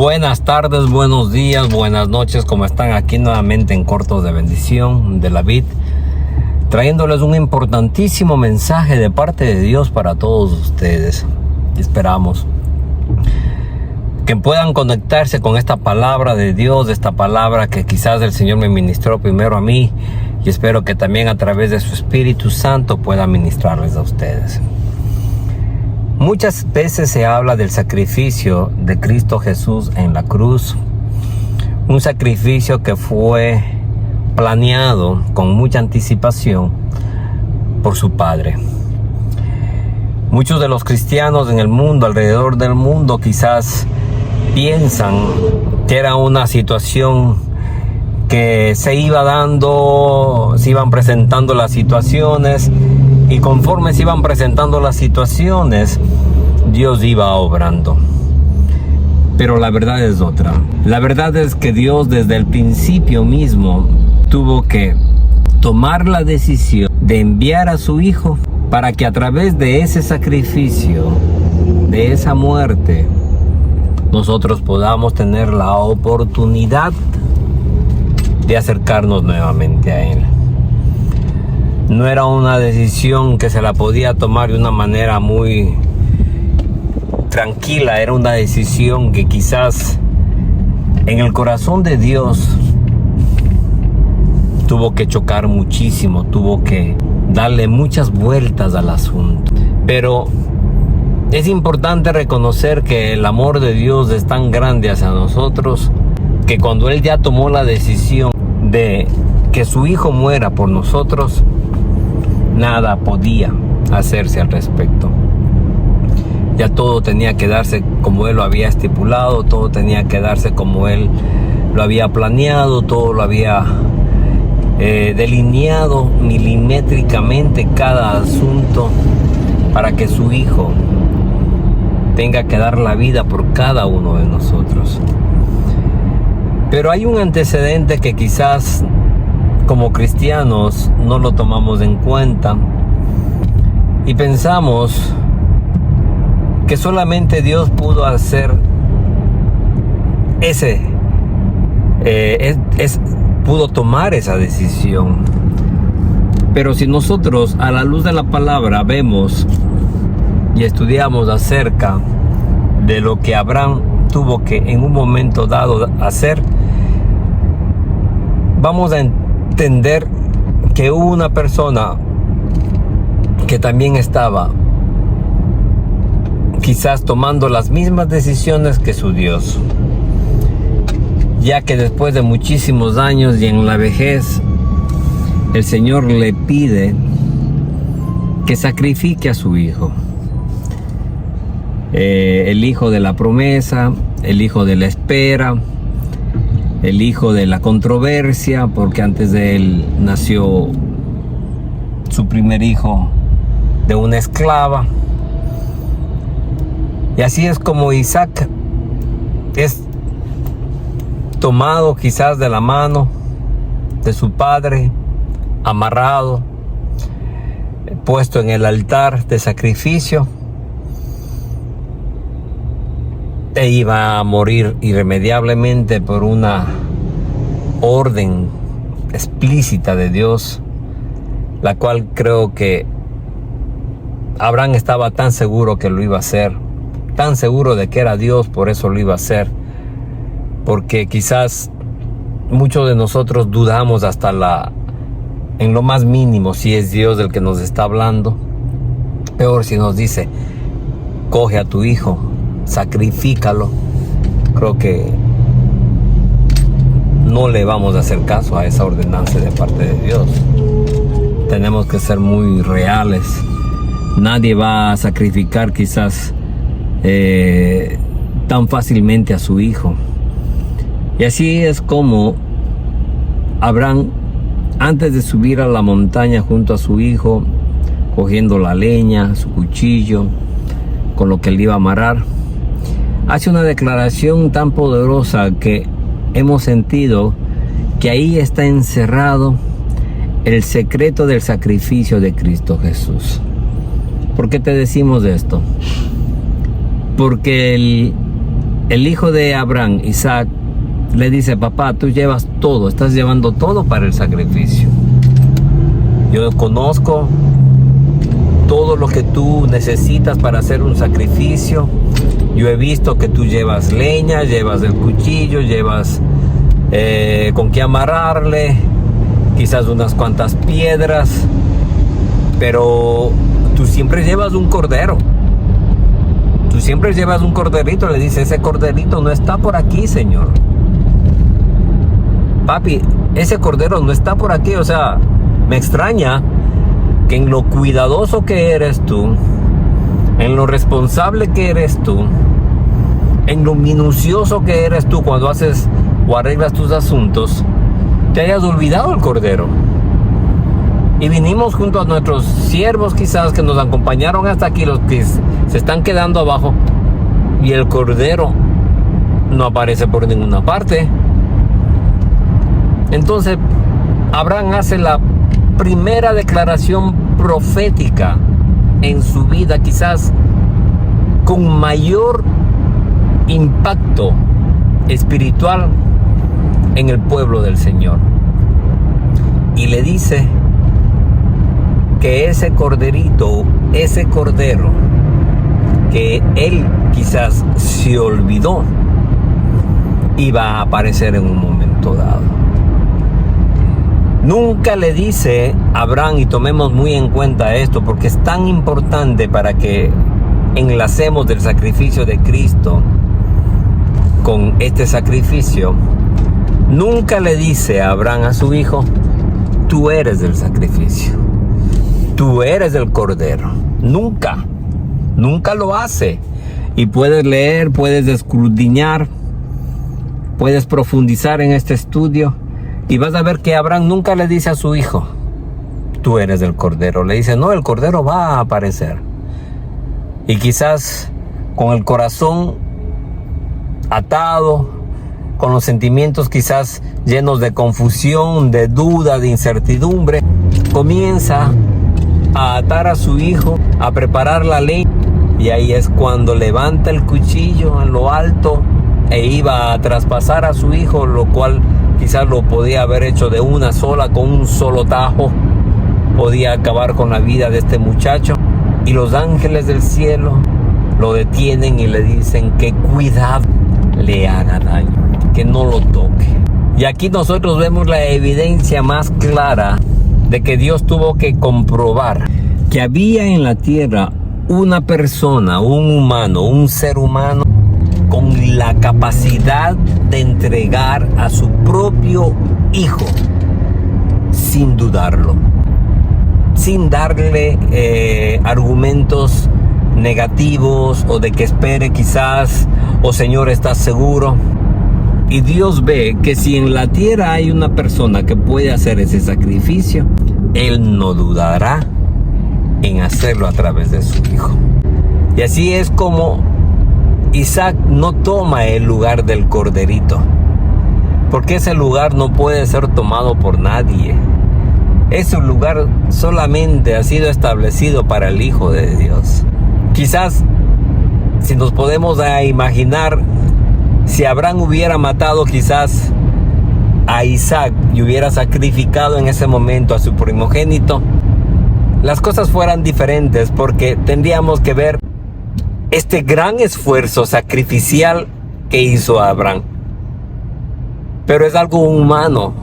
Buenas tardes, buenos días, buenas noches, ¿cómo están? Aquí nuevamente en Cortos de Bendición de la Vid, trayéndoles un importantísimo mensaje de parte de Dios para todos ustedes. Esperamos que puedan conectarse con esta palabra de Dios, esta palabra que quizás el Señor me ministró primero a mí, y espero que también a través de su Espíritu Santo pueda ministrarles a ustedes. Muchas veces se habla del sacrificio de Cristo Jesús en la cruz, un sacrificio que fue planeado con mucha anticipación por su Padre. Muchos de los cristianos en el mundo, alrededor del mundo, quizás piensan que era una situación que se iba dando, se iban presentando las situaciones, y conforme se iban presentando las situaciones, Dios iba obrando. Pero la verdad es otra. La verdad es que Dios desde el principio mismo tuvo que tomar la decisión de enviar a su Hijo para que a través de ese sacrificio, de esa muerte, nosotros podamos tener la oportunidad de acercarnos nuevamente a Él. No era una decisión que se la podía tomar de una manera muy tranquila, era una decisión que quizás en el corazón de Dios tuvo que chocar muchísimo, tuvo que darle muchas vueltas al asunto. Pero es importante reconocer que el amor de Dios es tan grande hacia nosotros que cuando Él ya tomó la decisión de que su Hijo muera por nosotros, nada podía hacerse al respecto. Ya todo tenía que darse como Él lo había estipulado, todo tenía que darse como Él lo había planeado, todo lo había delineado milimétricamente cada asunto para que su Hijo tenga que dar la vida por cada uno de nosotros. Pero hay un antecedente que quizás como cristianos no lo tomamos en cuenta y pensamos que solamente Dios pudo hacer pudo tomar esa decisión. Pero si nosotros a la luz de la palabra vemos y estudiamos acerca de lo que Abraham tuvo que en un momento dado hacer, vamos a entender que hubo una persona que también estaba quizás tomando las mismas decisiones que su Dios, ya que después de muchísimos años y en la vejez, el Señor le pide que sacrifique a su Hijo, el Hijo de la promesa, el Hijo de la espera, el hijo de la controversia, porque antes de él nació su primer hijo de una esclava. Y así es como Isaac es tomado quizás de la mano de su padre, amarrado, puesto en el altar de sacrificio, e iba a morir irremediablemente por una orden explícita de Dios, la cual creo que Abraham estaba tan seguro que lo iba a hacer, tan seguro de que era Dios, por eso lo iba a hacer, porque quizás muchos de nosotros dudamos hasta en lo más mínimo si es Dios el que nos está hablando. Peor si nos dice: coge a tu hijo, sacrifícalo. Creo que no le vamos a hacer caso a esa ordenanza de parte de Dios. Tenemos que ser muy reales. Nadie va a sacrificar quizás tan fácilmente a su hijo. Y así es como Abraham, antes de subir a la montaña junto a su hijo, cogiendo la leña, su cuchillo, con lo que él iba a amarrar, hace una declaración tan poderosa que hemos sentido que ahí está encerrado el secreto del sacrificio de Cristo Jesús. ¿Por qué te decimos esto? Porque el hijo de Abraham, Isaac, le dice: papá, tú llevas todo, estás llevando todo para el sacrificio. Yo conozco todo lo que tú necesitas para hacer un sacrificio. Yo he visto que tú llevas leña, llevas el cuchillo, llevas con qué amarrarle, quizás unas cuantas piedras, pero tú siempre llevas un cordero. Tú siempre llevas un corderito. Le dice: ese corderito no está por aquí, Señor. Papi, ese cordero no está por aquí. O sea, me extraña que en lo cuidadoso que eres tú, en lo responsable que eres tú, en lo minucioso que eres tú cuando haces o arreglas tus asuntos, te hayas olvidado el cordero. Y vinimos junto a nuestros siervos, quizás, que nos acompañaron hasta aquí, los que se están quedando abajo, y el cordero no aparece por ninguna parte. Entonces Abraham hace la primera declaración profética en su vida, quizás con mayor impacto espiritual en el pueblo del Señor, y le dice que ese corderito, ese cordero que él quizás se olvidó, iba a aparecer en un momento dado. Nunca le dice a Abraham, y tomemos muy en cuenta esto porque es tan importante para que enlacemos del sacrificio de Cristo con este sacrificio. Nunca le dice a Abraham, a su hijo: tú eres del sacrificio, tú eres del cordero. Nunca lo hace. Y puedes leer, puedes escudriñar, puedes profundizar en este estudio, y vas a ver que Abraham nunca le dice a su hijo: tú eres del cordero. Le dice: no, el cordero va a aparecer. Y quizás con el corazón atado, con los sentimientos quizás llenos de confusión, de duda, de incertidumbre, comienza a atar a su hijo, a preparar la leña, y ahí es cuando levanta el cuchillo en lo alto e iba a traspasar a su hijo, lo cual quizás lo podía haber hecho de una sola, con un solo tajo, podía acabar con la vida de este muchacho. Y los ángeles del cielo lo detienen y le dicen que cuidado le haga daño, que no lo toque. Y aquí nosotros vemos la evidencia más clara de que Dios tuvo que comprobar que había en la tierra una persona, un humano, un ser humano con la capacidad de entregar a su propio hijo sin dudarlo, sin darle argumentos negativos o de que espere quizás, o Señor, ¿estás seguro? Y Dios ve que si en la tierra hay una persona que puede hacer ese sacrificio, Él no dudará en hacerlo a través de su hijo. Y así es como Isaac no toma el lugar del corderito, porque ese lugar no puede ser tomado por nadie. Ese lugar solamente ha sido establecido para el Hijo de Dios. Quizás, si nos podemos imaginar, si Abraham hubiera matado quizás a Isaac y hubiera sacrificado en ese momento a su primogénito, las cosas fueran diferentes, porque tendríamos que ver este gran esfuerzo sacrificial que hizo Abraham. Pero es algo humano,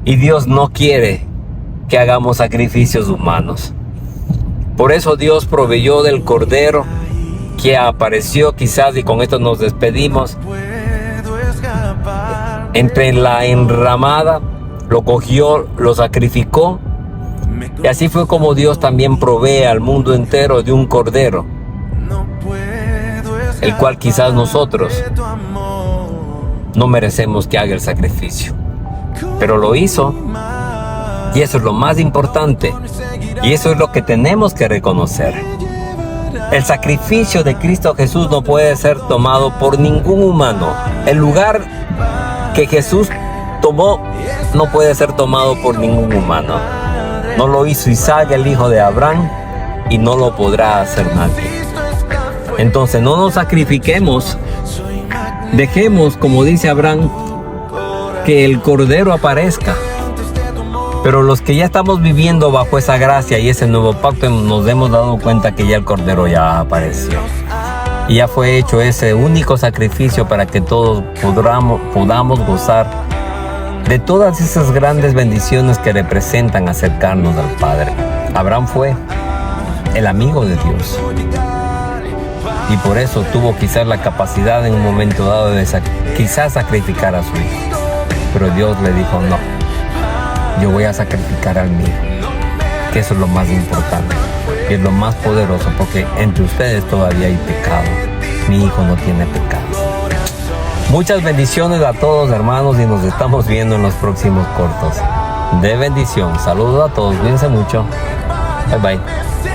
y Dios no quiere que hagamos sacrificios humanos. Por eso Dios proveyó del cordero que apareció quizás, y con esto nos despedimos, entre la enramada, lo cogió, lo sacrificó, y así fue como Dios también provee al mundo entero de un cordero, el cual quizás nosotros no merecemos que haga el sacrificio, pero lo hizo, y eso es lo más importante, y eso es lo que tenemos que reconocer. El sacrificio de Cristo Jesús no puede ser tomado por ningún humano. El lugar que Jesús tomó no puede ser tomado por ningún humano. No lo hizo Isaac, el hijo de Abraham, y no lo podrá hacer nadie. Entonces no nos sacrifiquemos Dejemos, como dice Abraham, que el Cordero aparezca. Pero los que ya estamos viviendo bajo esa gracia y ese nuevo pacto, nos hemos dado cuenta que ya el Cordero ya apareció. Y ya fue hecho ese único sacrificio para que todos podamos gozar de todas esas grandes bendiciones que representan acercarnos al Padre. Abraham fue el amigo de Dios. Y por eso tuvo quizás la capacidad en un momento dado de quizás sacrificar a su hijo. Pero Dios le dijo, no, yo voy a sacrificar al mío, que eso es lo más importante, que es lo más poderoso, porque entre ustedes todavía hay pecado. Mi hijo no tiene pecado. Muchas bendiciones a todos, hermanos, y nos estamos viendo en los próximos cortos de bendición. Saludos a todos, cuídense mucho. Bye bye.